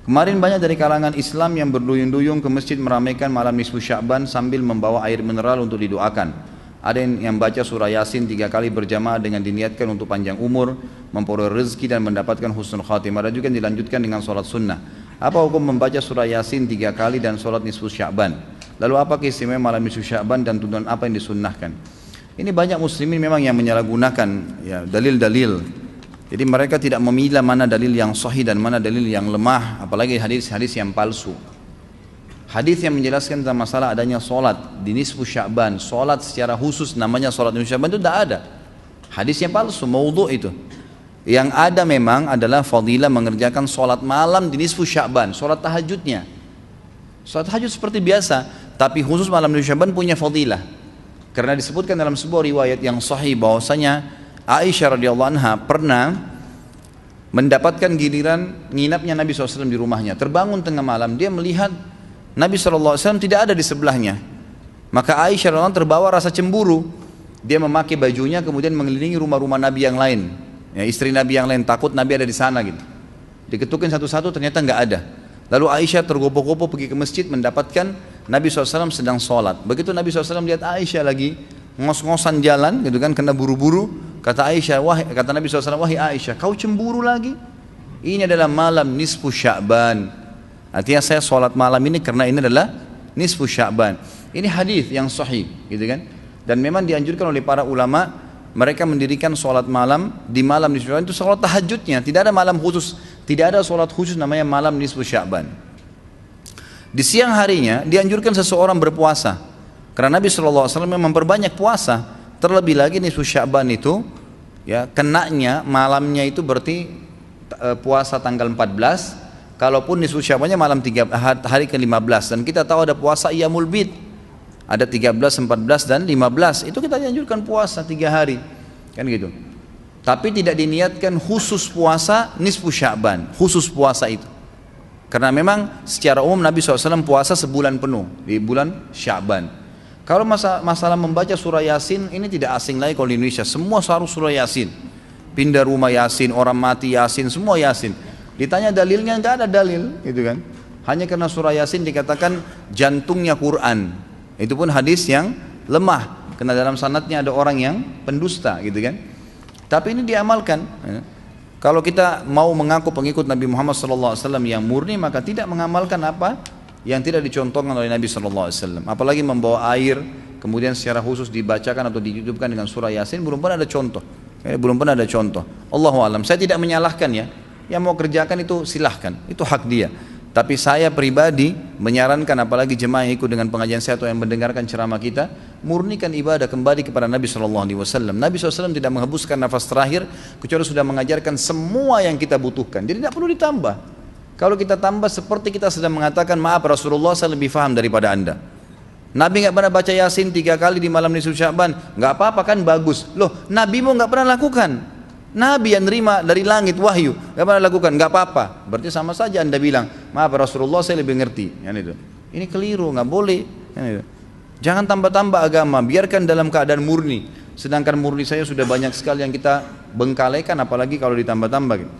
Kemarin banyak dari kalangan Islam yang berduyun-duyung ke masjid meramaikan malam nisfu Sya'ban sambil membawa air mineral untuk didoakan. Ada yang baca surah Yasin 3 kali berjamaah dengan diniatkan untuk panjang umur, memperoleh rezeki dan mendapatkan husnul khatimah. Ada juga yang dilanjutkan dengan sholat sunnah. Apa hukum membaca surah Yasin 3 kali dan sholat nisfu Sya'ban? Lalu apa keistimewaan malam nisfu Sya'ban dan tuntunan apa yang disunnahkan? Ini banyak muslimin memang yang menyalahgunakan ya, dalil-dalil. Jadi mereka tidak memilah mana dalil yang sahih dan mana dalil yang lemah, apalagi hadis-hadis yang palsu. Hadis yang menjelaskan tentang masalah adanya solat di nisfu Sya'ban, solat secara khusus namanya solat nisfu Sya'ban itu tidak ada. Hadis yang palsu, maudhu' itu. Yang ada memang adalah fadilah mengerjakan solat malam di nisfu Sya'ban, solat tahajudnya. Solat tahajud seperti biasa, tapi khusus malam nisfu Sya'ban punya fadilah. Karena disebutkan dalam sebuah riwayat yang sahih bahwasanya Aisyah radhiyallahu anha pernah mendapatkan giliran nginapnya Nabi SAW di rumahnya. Terbangun tengah malam, dia melihat Nabi SAW tidak ada di sebelahnya. Maka Aisyah radhiyallahu anha terbawa rasa cemburu. Dia memakai bajunya kemudian mengelilingi rumah-rumah Nabi yang lain, ya, istri Nabi yang lain, takut Nabi ada di sana gitu. Diketukin satu-satu, ternyata nggak ada. Lalu Aisyah tergopoh-gopoh pergi ke masjid mendapatkan Nabi SAW sedang sholat. Begitu Nabi SAW lihat Aisyah lagi ngos-ngosan jalan gitu kan, kena buru-buru, kata Nabi SAW, wahai Aisyah, kau cemburu lagi? Ini adalah malam nisfu Sya'ban. Artinya saya sholat malam ini karena ini adalah nisfu Sya'ban. Ini hadis yang sahih gitu kan. Dan memang dianjurkan oleh para ulama, mereka mendirikan sholat malam di malam nisfu Sya'ban itu sholat tahajudnya. Tidak ada malam khusus, tidak ada sholat khusus namanya malam nisfu Sya'ban. Di siang harinya dianjurkan seseorang berpuasa. Karena Nabi SAW memperbanyak puasa. Terlebih lagi nisfu Sya'ban itu ya, kenanya malamnya itu berarti puasa tanggal 14. Kalaupun nisfu Sya'bannya malam hari ke-15. Dan kita tahu ada puasa Iyamul Bid, ada 13, 14 dan 15. Itu kita dianjurkan puasa 3 hari kan gitu. Tapi tidak diniatkan khusus puasa nisfu Sya'ban, khusus puasa itu. Karena memang secara umum Nabi SAW puasa sebulan penuh di bulan Sya'ban. Kalau masalah membaca surah Yasin, ini tidak asing lagi kalau di Indonesia. Semua harus surah Yasin. Pindah rumah Yasin, orang mati Yasin, semua Yasin. Ditanya dalilnya, nggak ada dalil, gitu kan? Hanya karena surah Yasin dikatakan jantungnya Quran. Itu pun hadis yang lemah, karena dalam sanadnya ada orang yang pendusta, gitu kan? Tapi ini diamalkan. Kalau kita mau mengaku pengikut Nabi Muhammad SAW yang murni, maka tidak mengamalkan apa yang tidak dicontohkan oleh Nabi SAW. Apalagi membawa air kemudian secara khusus dibacakan atau ditutupkan dengan surah Yasin, belum pernah ada contoh. Belum pernah ada contoh. Allahu alam. Saya tidak menyalahkan ya. Yang mau kerjakan itu silahkan, itu hak dia. Tapi saya pribadi menyarankan, apalagi jemaah yang ikut dengan pengajian saya atau yang mendengarkan ceramah kita, murnikan ibadah kembali kepada Nabi SAW. Nabi SAW tidak menghembuskan nafas terakhir kecuali sudah mengajarkan semua yang kita butuhkan. Jadi tidak perlu ditambah. Kalau kita tambah seperti kita sedang mengatakan, maaf Rasulullah, saya lebih faham daripada anda. Nabi nggak pernah baca Yasin 3 kali di malam nisfu Sya'ban, nggak apa-apa kan, bagus. Loh, Nabi mau nggak pernah lakukan. Nabi yang nerima dari langit wahyu nggak pernah lakukan, nggak apa-apa. Berarti sama saja anda bilang, maaf Rasulullah, saya lebih ngerti. Itu. Ini keliru, nggak boleh. Itu. Jangan tambah-tambah agama, biarkan dalam keadaan murni. Sedangkan murni saya sudah banyak sekali yang kita bengkalaikan, apalagi kalau ditambah-tambah. Gitu.